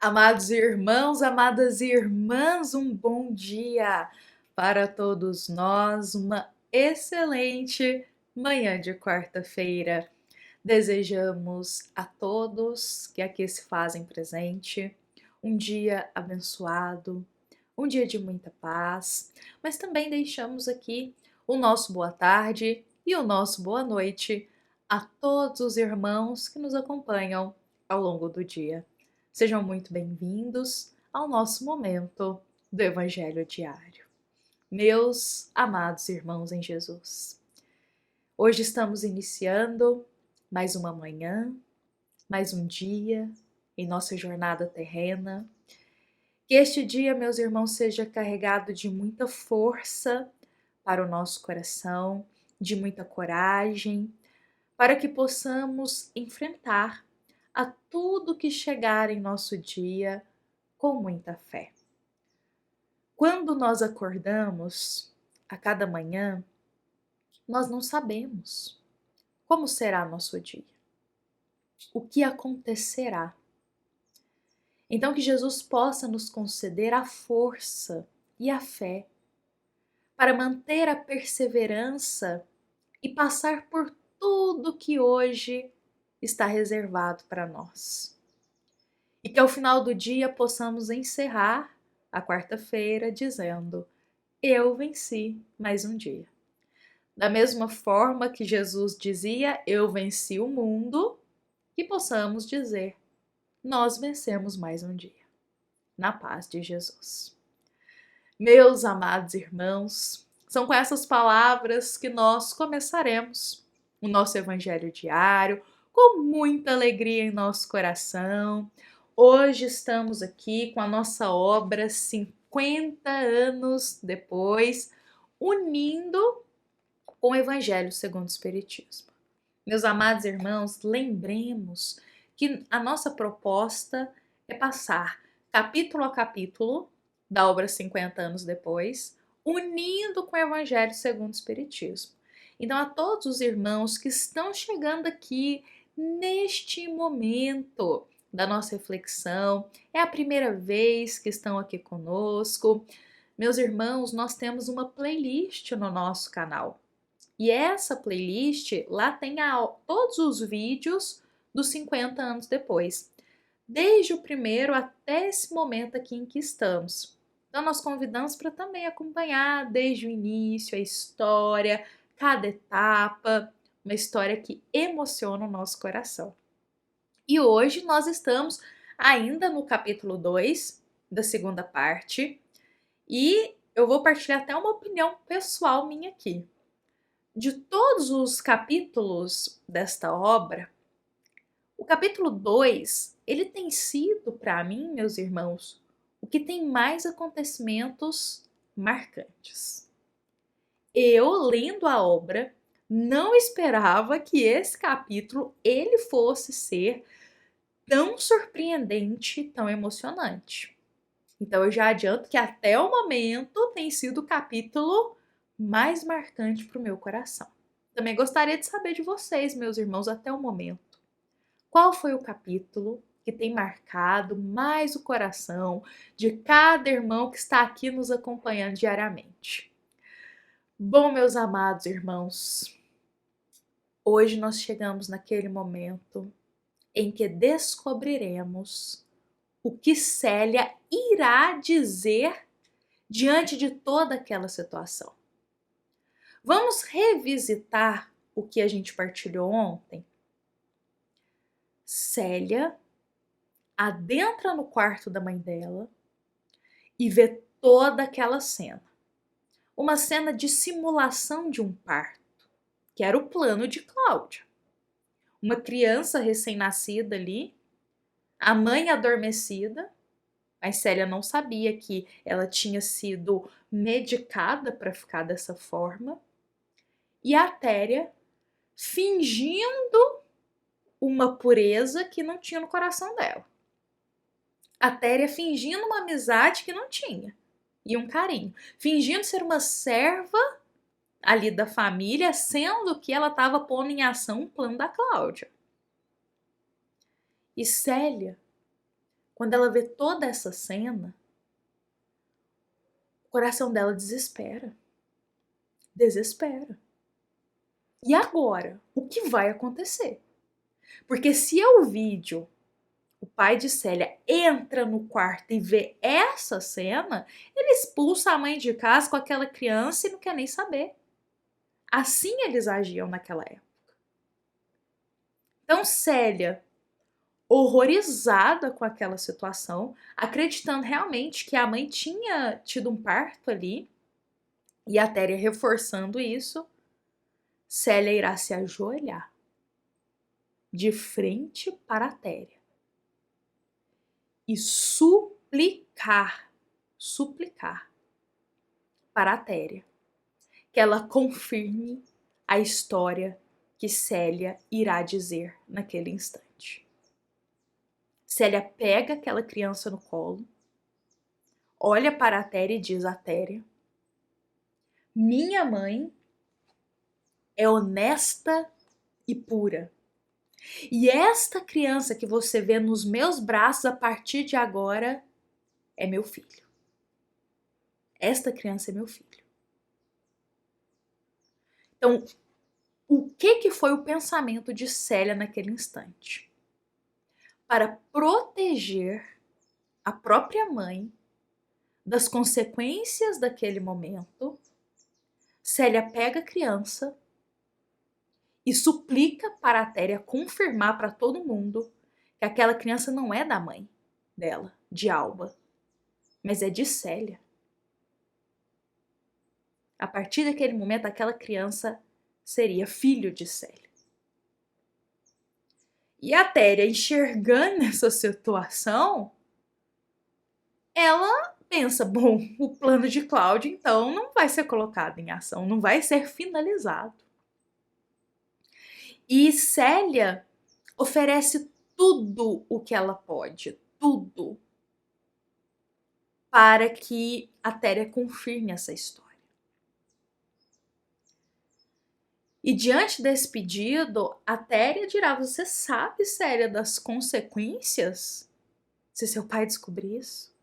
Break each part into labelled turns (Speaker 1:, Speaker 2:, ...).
Speaker 1: Amados irmãos, amadas irmãs, um bom dia para todos nós, uma excelente manhã de quarta-feira. Desejamos a todos que aqui se fazem presente um dia abençoado, um dia de muita paz, mas também deixamos aqui o nosso boa tarde e o nosso boa noite a todos os irmãos que nos acompanham ao longo do dia. Sejam muito bem-vindos ao nosso momento do Evangelho Diário. Meus amados irmãos em Jesus, hoje estamos iniciando mais uma manhã, mais um dia em nossa jornada terrena. Que este dia, meus irmãos, seja carregado de muita força para o nosso coração, de muita coragem, para que possamos enfrentar a tudo que chegar em nosso dia com muita fé. Quando nós acordamos a cada manhã, nós não sabemos como será nosso dia, o que acontecerá. Então, que Jesus possa nos conceder a força e a fé para manter a perseverança e passar por tudo que hoje está reservado para nós. E que ao final do dia possamos encerrar a quarta-feira dizendo: eu venci mais um dia. Da mesma forma que Jesus dizia: eu venci o mundo, que possamos dizer: nós vencemos mais um dia, na paz de Jesus. Meus amados irmãos, são com essas palavras que nós começaremos o nosso Evangelho diário, com muita alegria em nosso coração. Hoje estamos aqui com a nossa obra 50 anos depois, unindo com o Evangelho segundo o Espiritismo. Meus amados irmãos, lembremos que a nossa proposta é passar capítulo a capítulo da obra 50 anos depois, unindo com o Evangelho segundo o Espiritismo. Então, a todos os irmãos que estão chegando aqui neste momento da nossa reflexão, é a primeira vez que estão aqui conosco. Meus irmãos, nós temos uma playlist no nosso canal. E essa playlist, lá tem todos os vídeos dos 50 anos depois, desde o primeiro até esse momento aqui em que estamos. Então, nós convidamos para também acompanhar desde o início a história, cada etapa, uma história que emociona o nosso coração. E hoje nós estamos ainda no capítulo 2 da segunda parte, e eu vou partilhar até uma opinião pessoal minha aqui. De todos os capítulos desta obra, o capítulo 2, ele tem sido para mim, meus irmãos, o que tem mais acontecimentos marcantes. Eu, lendo a obra, não esperava que esse capítulo ele fosse ser tão surpreendente, tão emocionante. Então eu já adianto que até o momento tem sido o capítulo mais marcante para o meu coração. Também gostaria de saber de vocês, meus irmãos, até o momento. Qual foi o capítulo que tem marcado mais o coração de cada irmão que está aqui nos acompanhando diariamente? Bom, meus amados irmãos, hoje nós chegamos naquele momento em que descobriremos o que Célia irá dizer diante de toda aquela situação. Vamos revisitar o que a gente partilhou ontem? Célia adentra no quarto da mãe dela e vê toda aquela cena. Uma cena de simulação de um parto, que era o plano de Cláudia. Uma criança recém-nascida ali, a mãe adormecida, mas Célia não sabia que ela tinha sido medicada para ficar dessa forma, e a Téria fingindo uma pureza que não tinha no coração dela. A Téria fingindo uma amizade que não tinha, e um carinho. Fingindo ser uma serva ali da família, sendo que ela estava pondo em ação um plano da Cláudia. E Célia, quando ela vê toda essa cena, o coração dela desespera. Desespera. E agora? O que vai acontecer? Porque se o vídeo, o pai de Célia entra no quarto e vê essa cena, ele expulsa a mãe de casa com aquela criança e não quer nem saber. Assim eles agiam naquela época. Então Célia, horrorizada com aquela situação, acreditando realmente que a mãe tinha tido um parto ali, e a Téria reforçando isso, Célia irá se ajoelhar de frente para a Téria e suplicar para a Téria que ela confirme a história que Célia irá dizer naquele instante. Célia pega aquela criança no colo, olha para a Téria e diz a Téria: minha mãe é honesta e pura. E esta criança que você vê nos meus braços a partir de agora é meu filho. Esta criança é meu filho. Então, o que foi o pensamento de Célia naquele instante? Para proteger a própria mãe das consequências daquele momento, Célia pega a criança e suplica para a Téria confirmar para todo mundo que aquela criança não é da mãe dela, de Alba, mas é de Célia. A partir daquele momento, aquela criança seria filho de Célia. E a Téria, enxergando essa situação, ela pensa, bom, o plano de Cláudia, então, não vai ser colocado em ação, não vai ser finalizado. E Célia oferece tudo o que ela pode, tudo, para que a Téria confirme essa história. E diante desse pedido, a Téria dirá: você sabe, Célia, das consequências se seu pai descobrir isso?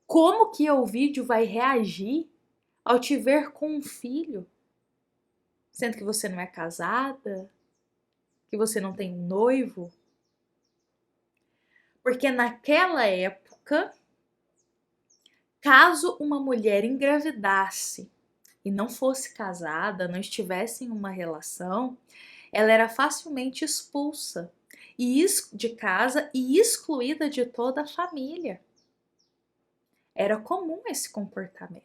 Speaker 1: Como que Ovídio vai reagir ao te ver com um filho, sendo que você não é casada, que você não tem um noivo? Porque naquela época, caso uma mulher engravidasse e não fosse casada, não estivesse em uma relação, ela era facilmente expulsa de casa e excluída de toda a família. Era comum esse comportamento.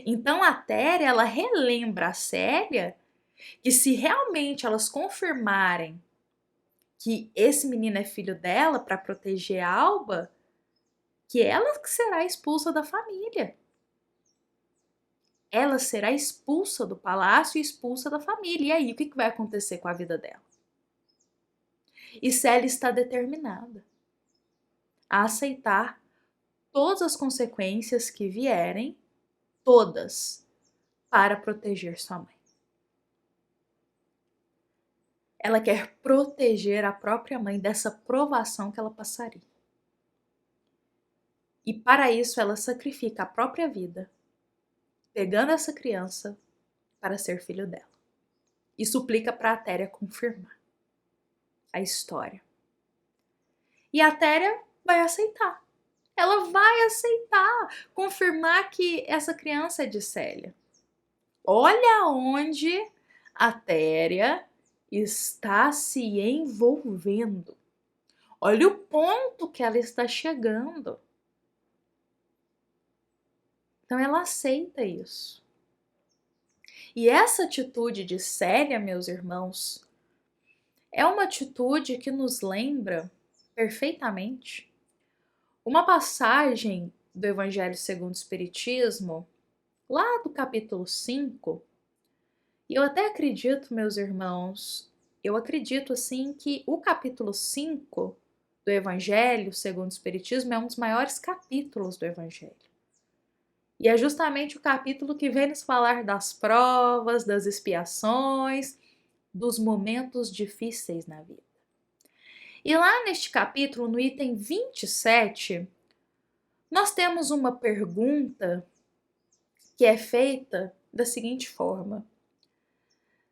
Speaker 1: Então a Téria, ela relembra a Célia que se realmente elas confirmarem que esse menino é filho dela para proteger a Alba, que ela será expulsa da família. Ela será expulsa do palácio e expulsa da família. E aí, o que vai acontecer com a vida dela? E Célia está determinada a aceitar todas as consequências que vierem, todas, para proteger sua mãe. Ela quer proteger a própria mãe dessa provação que ela passaria. E para isso ela sacrifica a própria vida, pegando essa criança para ser filho dela. E suplica para a Téria confirmar a história. E a Téria vai aceitar. Ela vai aceitar, confirmar que essa criança é de Célia. Olha onde a Téria está se envolvendo. Olha o ponto que ela está chegando. Então ela aceita isso. E essa atitude de Célia, meus irmãos, é uma atitude que nos lembra perfeitamente uma passagem do Evangelho segundo o Espiritismo, lá do capítulo 5. E eu até acredito, meus irmãos, eu acredito assim que o capítulo 5 do Evangelho segundo o Espiritismo é um dos maiores capítulos do Evangelho. E é justamente o capítulo que vem nos falar das provas, das expiações, dos momentos difíceis na vida. E lá neste capítulo, no item 27, nós temos uma pergunta que é feita da seguinte forma: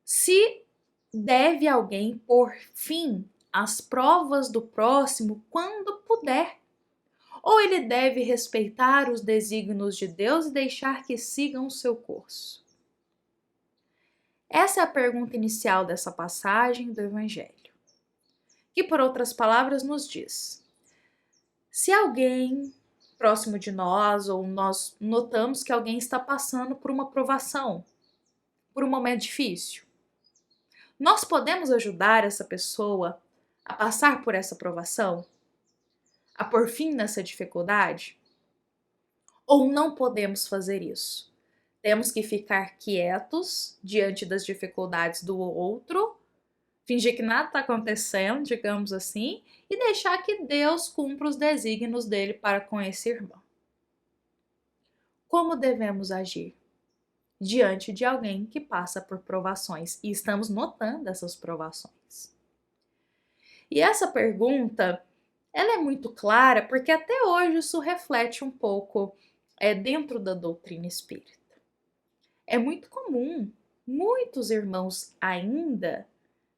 Speaker 1: se deve alguém pôr fim às provas do próximo quando puder, ou ele deve respeitar os desígnios de Deus e deixar que sigam o seu curso? Essa é a pergunta inicial dessa passagem do Evangelho, que, por outras palavras, nos diz: se alguém próximo de nós, ou nós notamos que alguém está passando por uma provação, por um momento difícil, nós podemos ajudar essa pessoa a passar por essa provação? A pôr fim nessa dificuldade? Ou não podemos fazer isso? Temos que ficar quietos diante das dificuldades do outro, fingir que nada está acontecendo, digamos assim, e deixar que Deus cumpra os desígnios dele para com esse irmão. Como devemos agir diante de alguém que passa por provações? E estamos notando essas provações. E essa pergunta, ela é muito clara porque até hoje isso reflete um pouco dentro da doutrina espírita. É muito comum muitos irmãos ainda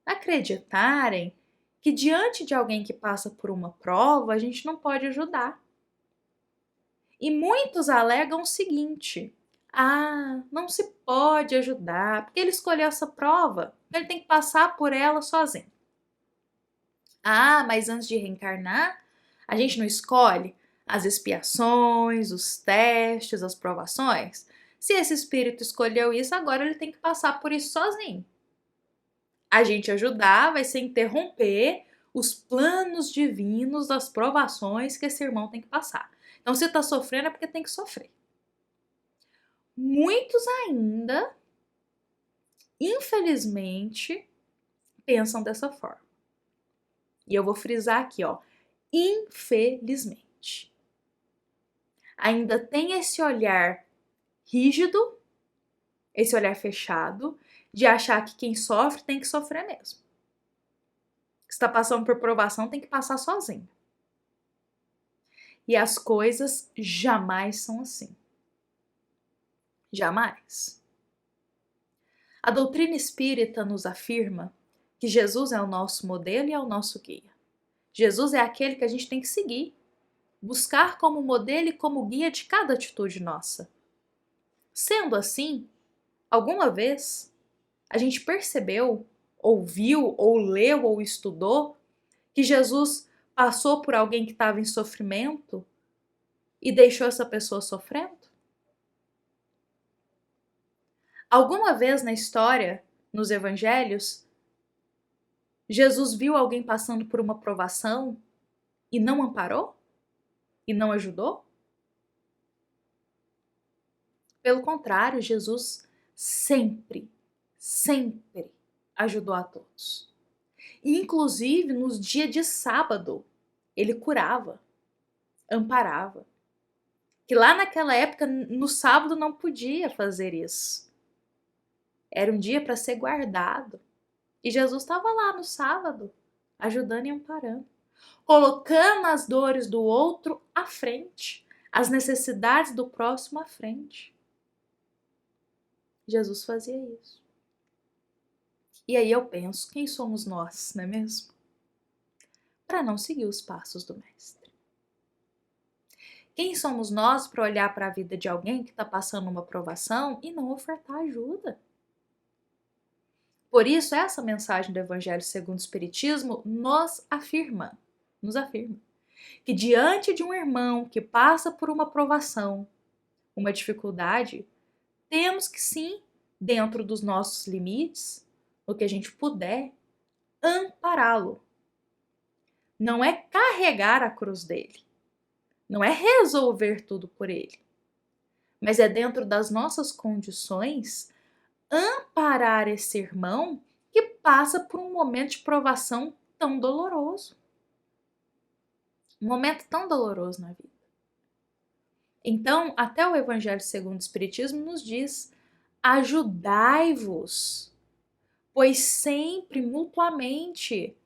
Speaker 1: acreditarem que diante de alguém que passa por uma prova, a gente não pode ajudar. E muitos alegam o seguinte: não se pode ajudar, porque ele escolheu essa prova, ele tem que passar por ela sozinho. Mas antes de reencarnar, a gente não escolhe as expiações, os testes, as provações? Se esse espírito escolheu isso, agora ele tem que passar por isso sozinho. A gente ajudar vai ser interromper os planos divinos das provações que esse irmão tem que passar. Então, se está sofrendo é porque tem que sofrer. Muitos ainda, infelizmente, pensam dessa forma. E eu vou frisar aqui, infelizmente. Ainda tem esse olhar rígido, esse olhar fechado, de achar que quem sofre tem que sofrer mesmo. Que está passando por provação tem que passar sozinho. E as coisas jamais são assim. Jamais. A doutrina espírita nos afirma que Jesus é o nosso modelo e é o nosso guia. Jesus é aquele que a gente tem que seguir, buscar como modelo e como guia de cada atitude nossa. Sendo assim, alguma vez a gente percebeu, ouviu, ou leu, ou estudou que Jesus passou por alguém que estava em sofrimento e deixou essa pessoa sofrendo? Alguma vez na história, nos evangelhos, Jesus viu alguém passando por uma provação e não amparou? E não ajudou? Pelo contrário, Jesus sempre ajudou a todos. E, inclusive, nos dias de sábado, ele curava, amparava. Que lá naquela época, no sábado, não podia fazer isso. Era um dia para ser guardado. E Jesus estava lá no sábado, ajudando e amparando, colocando as dores do outro à frente, as necessidades do próximo à frente. Jesus fazia isso. E aí eu penso, quem somos nós, não é mesmo? Para não seguir os passos do Mestre. Quem somos nós para olhar para a vida de alguém que está passando uma provação e não ofertar ajuda? Por isso, essa mensagem do Evangelho segundo o Espiritismo nos afirma que diante de um irmão que passa por uma provação, uma dificuldade, temos que sim, dentro dos nossos limites, o que a gente puder, ampará-lo. Não é carregar a cruz dele, não é resolver tudo por ele, mas é dentro das nossas condições amparar esse irmão que passa por um momento de provação tão doloroso. Um momento tão doloroso na vida. Então, até o Evangelho segundo o Espiritismo nos diz: ajudai-vos, pois sempre mutuamente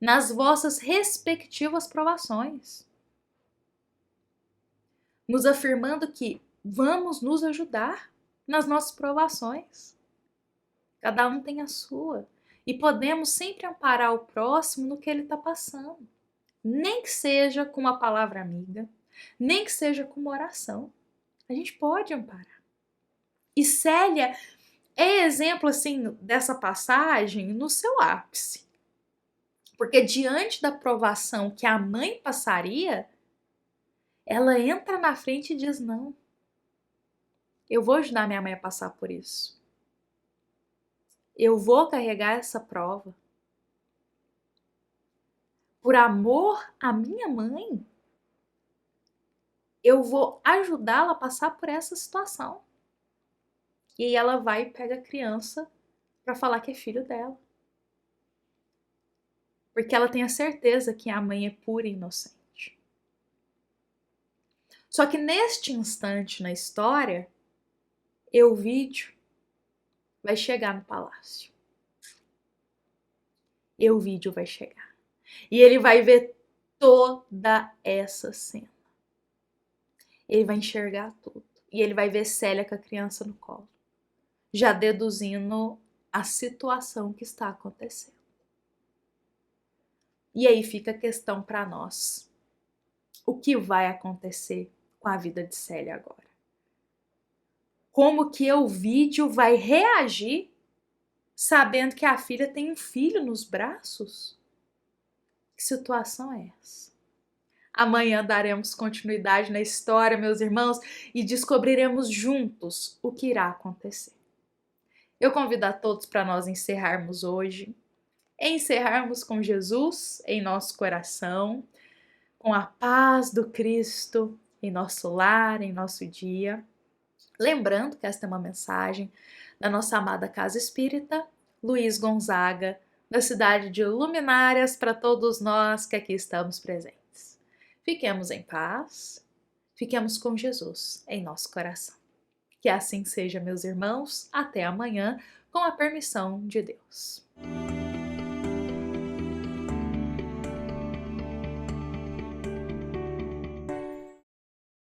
Speaker 1: nas vossas respectivas provações, nos afirmando que vamos nos ajudar nas nossas provações. Cada um tem a sua. E podemos sempre amparar o próximo no que ele está passando. Nem que seja com uma palavra amiga, nem que seja com uma oração. A gente pode amparar. E Célia é exemplo assim dessa passagem no seu ápice. Porque diante da provação que a mãe passaria, ela entra na frente e diz: não, eu vou ajudar minha mãe a passar por isso. Eu vou carregar essa prova. Por amor à minha mãe, eu vou ajudá-la a passar por essa situação. E aí ela vai e pega a criança para falar que é filho dela. Porque ela tem a certeza que a mãe é pura e inocente. Só que neste instante na história, Euvídio vai chegar no palácio. Euvídio vai chegar. E ele vai ver toda essa cena. Ele vai enxergar tudo. E ele vai ver Célia com a criança no colo, já deduzindo a situação que está acontecendo. E aí fica a questão para nós. O que vai acontecer com a vida de Célia agora? Como que Euvídio vai reagir sabendo que a filha tem um filho nos braços? Que situação é essa? Amanhã daremos continuidade na história, meus irmãos, e descobriremos juntos o que irá acontecer. Eu convido a todos para nós encerrarmos hoje, encerrarmos com Jesus em nosso coração, com a paz do Cristo em nosso lar, em nosso dia. Lembrando que esta é uma mensagem da nossa amada Casa Espírita Luiz Gonzaga, da cidade de Luminárias, para todos nós que aqui estamos presentes. Fiquemos em paz, fiquemos com Jesus em nosso coração. Que assim seja, meus irmãos, até amanhã, com a permissão de Deus.